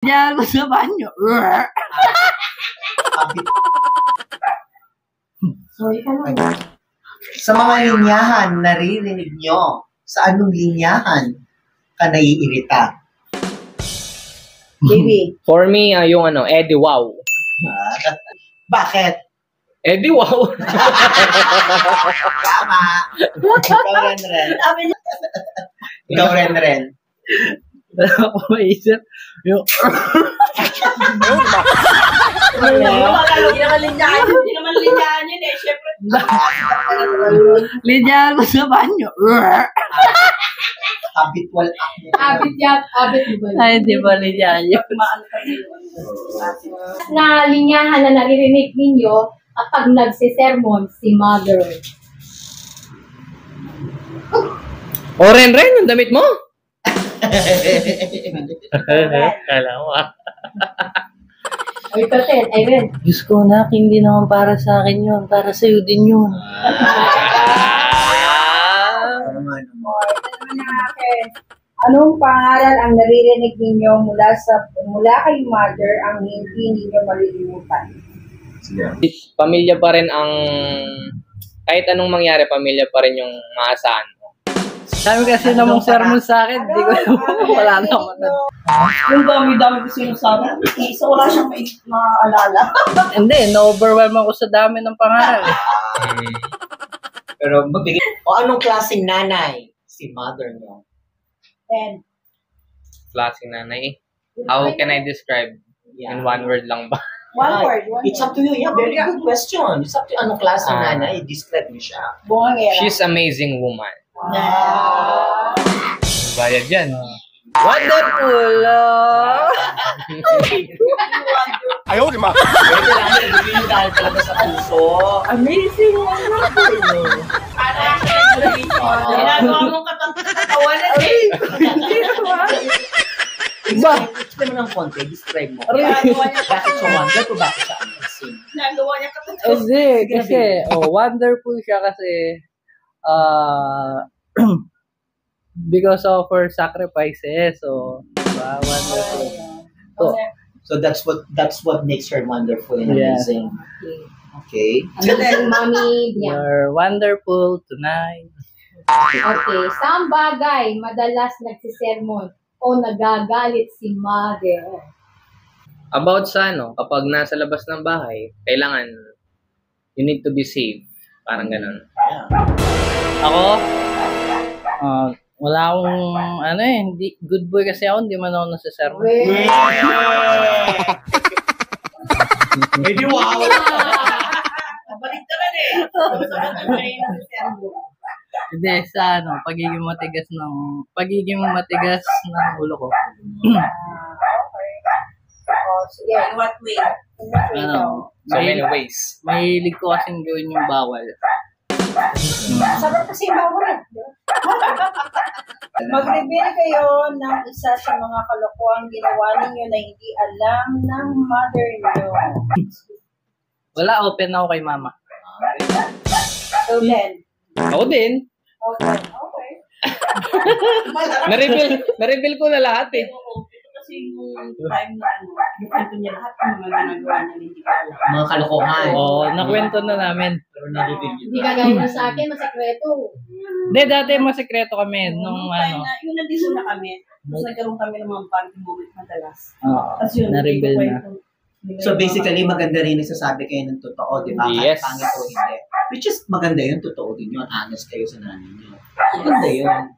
Diyan ko sa banyo. Sorry ka lang. Sa mga linyahan, naririnig nyo, sa anong linyahan ka naiirita? Baby. For me, yung Eddie Wow. Bakit? Eddie Wow. Tama. Ikaw rin. Ikaw rin. Ako maisip. Yung... Hindi naman linyahan yun eh. Siyempre. Linyahan ko sa banyo. Habitual act. Habit yan. Habit mo ba? Ay, di ba linyahan yun? Na linyahan na naririnig ninyo kapag nagsisermon si Mother. Ren, yung damit mo? Kala mo Ay, Patel, Ren. Diyos ko, nak, hindi naman para sa akin yun. Para sa'yo din yun. Anong pangalan ang naririnig ninyo mula kay Mother ang hindi ninyo malilimutan? Pamilya pa rin ang... Kahit anong mangyari, pamilya pa rin yung maasahan mo. Sabi kasi namang sermon sa akin, hindi ko wala naman. Yung dami-dami ko sinasabi, isa wala siyang maaalala. Hindi, na-overwhelm ako sa dami ng pangalan. Pero magbigay. O anong klaseng nanay? Si Mother nyo. And, Klaseng nanay. How can I describe? In one word lang ba? one word. It's up to you. Yeah, very good question. It's up to you. Anong klaseng nanay? Describe mo siya. Bungangera. She's amazing woman. Bayad yan. Wonderful! Ayaw, di ma. Kailangan nagbibihin dahil talaga sa puso. Amazing! Ginagawa mong katawanan eh. Explain mo ng konti. Describe mo. Bakit siya wonder o bakit siya amazing? Ginagawa niya katawanan. Hindi, kasi, wonderful siya kasi, because of her sacrifices, so, diba, wonderful. So that's what makes her wonderful and amazing. Okay. Amazing Mommy. Yeah. You're wonderful tonight. Okay. Saan bagay madalas nagsisermon o nagagalit si Mother? About sa kapag nasa labas ng bahay, kailangan you need to be safe. Parang ganun. Ako, wala akong, hindi, good boy kasi ako, hindi man ako nasa-sermon. Maybe wow. Balik ka rin eh. Hindi, sa pagiging matigas ng ulo ko. Sige, in what way? So many ways. Mahilig ko kasing gawin yung bawal. Sarap kasi bawal. Mag-reveal kayo ng isa sa mga kalokohang ginawa ninyo na hindi alam ng mother niyo. Wala, open ako kay mama. So then, Ako din. okay. Na-reveal ko na lahat eh. Kasi yung time na kwento niya lahat ng mga ginagawa niya hindi ko alam. Mga kalokohan. Oo, nakwento na namin. Pero na-reveal yun. Hindi kagaya mo sa akin, masekreto. Hindi, dati masekreto kami nung Yung nandito na kami, tapos nagkaroon kami ng mga party moment madalas. Oo, Tapos yun, na-reveal na. So basically, maganda rin nagsasabi kayo ng totoo, di ba? Yes. Kahit pangit o hindi. Which is maganda yun, totoo din yun. Honest kayo sa nanay niyo. Maganda yun.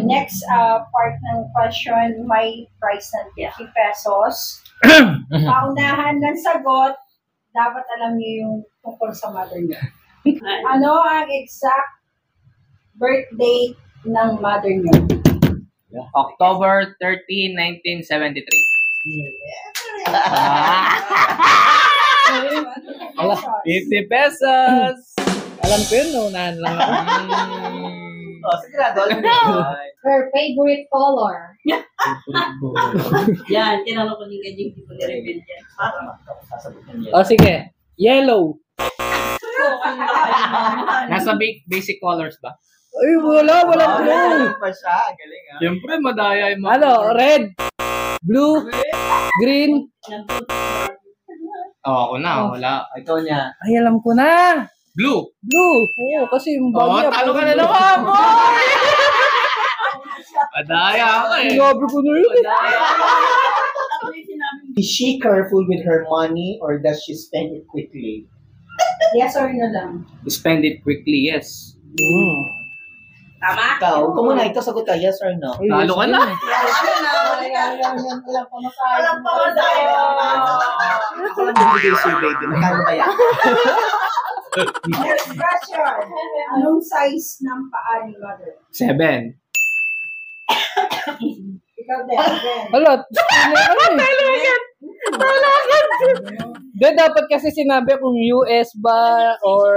Next part ng question, may price ng 50 pesos. Paunahan ng sagot, dapat alam niyo yung tungkol sa mother niyo. Ano ang exact birth date ng mother niyo? October 13, 1973. Ala, 50 pesos! Alam ko yun, unahan lang ako. Sigurado. Her favorite color. Yan, tinanong ko din kanya, hindi ko ni-reveal yan. Sasagutin niya. Sige. Yellow. Nasa basic colors ba? Ay, walang clue. Pa siya. Galing ah. Siyempre, madaya yung Red. Blue? Green? Oh, ako na, wala. Ikaw niya. Ay, alam ko na. Blue. Blue. Oo, kasi yung bag Oh, niya. talo ka na blue. naman, boy! Madaya ako eh. Grabe ko na yun. Is she careful with her money or does she spend it quickly? Yes or no lang? Spend it quickly, yes. Tama? Ikaw, ikaw muna, ikaw sagot ka, yes or no? Talo ka na. Alam pa ba tayo? Ako lang bibigay survey din. Magkano ba yan? Next question. Anong size ng paa ni mother? 7. Ikaw din. Ben. Hala, Hindi, dapat kasi sinabi kung US ba or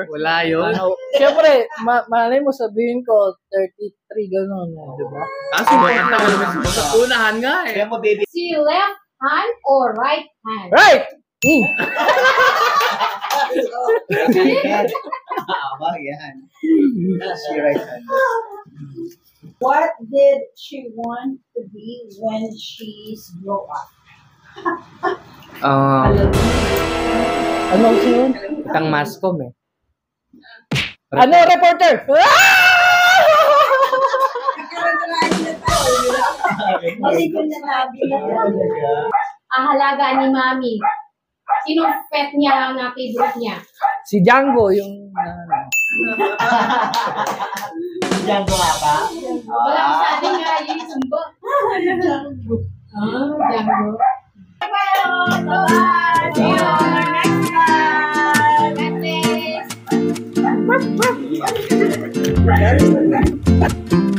Wala yun. ano. Siyempre, malay mo sabihin ko 33 gano'n, di ba? Kasi bakit naman sa unahan nga eh. Kaya mo, baby. Si left hand or right hand? Right! Yan. Aba, yan. She right hand. What did she want to be when she's grow up? Ano kasi yun? Itang mascom eh. Ano, reporter? Kasi kung nasabi na Ahalagaan ni Mami. Sinong pet niya na favorite niya? Si Django, yung... Diyan ko nga ba? Wala ko sabi nga yun, sumba. Django. See you next time. That's it.